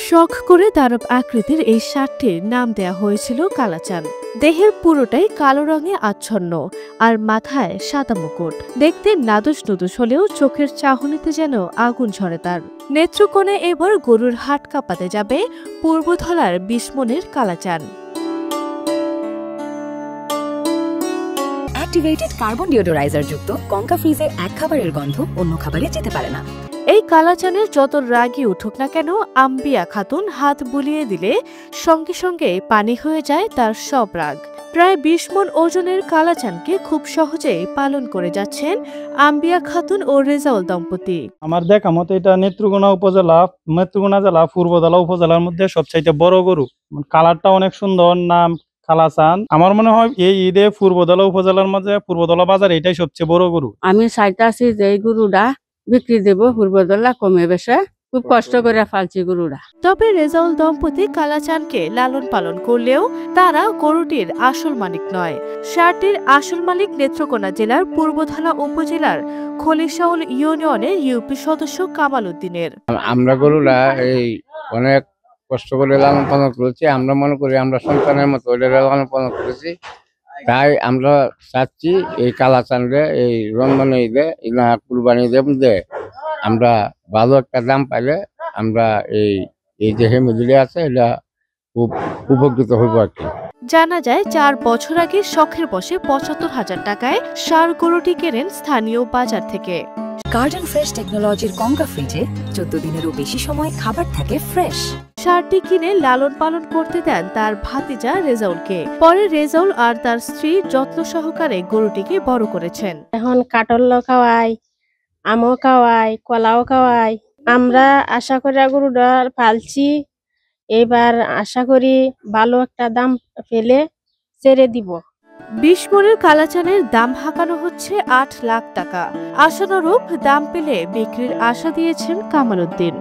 শখ করে দানব আকৃতির এই ষাঁড়টির নাম দেয়া হয়েছিল কালাচান। দেহের পুরোটাই কালো রঙে আচ্ছন্ন আর মাথায় সাদা মুকুট। দেখতে নাদুস নুদুস হলেও চোখের চাহনিতে যেন আগুন ঝরে তার। নেত্রকোণে এবার গরুর হাট কাঁপাতে যাবে পূর্বধলার ২০ মনের কালাচান। অ্যাক্টিভেটেড কার্বন ডিওডোরাইজার যুক্ত কঙ্কা ফ্রিজের এক খাবারের গন্ধ অন্য খাবারে যেতে পারে না। এই কালাচানের যত রাগই উঠুক না কেন, আম্বিয়া খাতুন হাত বুলিয়ে দিলে সঙ্গে সঙ্গে পানি হয়ে যায় তার সব রাগ। প্রায় ২০ মণ ওজনের কালাচানকে খুব সহজেই পালন করে যাচ্ছেন আম্বিয়া খাতুন ও রেজাউল দম্পতি। আমার দেখা মতো এটা নেত্রকোনা জেলা পূর্বধলা উপজেলার মধ্যে সবচাইতে বড় গরু। কালারটা অনেক সুন্দর, নাম কালাচান। আমার মনে হয় এই ঈদে পূর্বধলা উপজেলার মধ্যে পূর্বধলা বাজার এটাই সবচেয়ে বড় গরু। আমি চাইতাছি যে এই গরুটা বিক্রি দেব, পূর্বধলা কমে বেশে খুব কষ্ট করে ফালছি গরুটা। তবে রেজাউল দম্পতি কালাচানকে লালন পালন করলেও তারা গরুটির আসল মালিক নয়। ষাঁড়টির আসল মালিক নেত্রকোণা জেলার পূর্বধলা উপজেলার খলিশাউল ইউনিয়নের ইউপি সদস্য কামাল উদ্দিনের। আমরা গরুরা এই অনেক কষ্ট করে লালন পালন করেছি। আমরা মনে করি আমরা সন্তানের মতো লালন পালন করেছি। তাই আমরা চাচ্ছি এই কালাচানরে এই রমজান ঈদে কুরবানি ঈদে আমরা ভালো একটা দাম পাইলে আমরা এই যে হেমিদিলে আছে এটা খুব উপকৃত হইব আর কি। জানা যায় ৪ বছর আগে শখের বসে ৭৫,০০০ টাকায় ষাঁড় গরুটি কেনেন স্থানীয় বাজার থেকে। গার্ডেন ফ্রেশ টেকনোলজির কঙ্কা ফ্রিজে ১৪ দিনেরও বেশি সময় খাবার থাকে ফ্রেশ। ষাঁড়টি কিনে লালন পালন করতে দেন তার ভাতিজা রেজাউলকে। পরে রেজাউল আর তার স্ত্রী যত্ন সহকারে গরুটিকে বড় করেছেন। এখন কাটল খাওয়াই, আমও খাওয়াই, কলাও খাওয়াই। আমরা আশা করি গরুটা পালছি, এবার আশা করি ভালো একটা দাম পেলে ছেড়ে দিব। ২০ মণের কালাচানের দাম হাঁকানো হচ্ছে ৮ লাখ টাকা। আশানুরূপ দাম পেলে বিক্রির আশা দিয়েছেন কামাল উদ্দিন।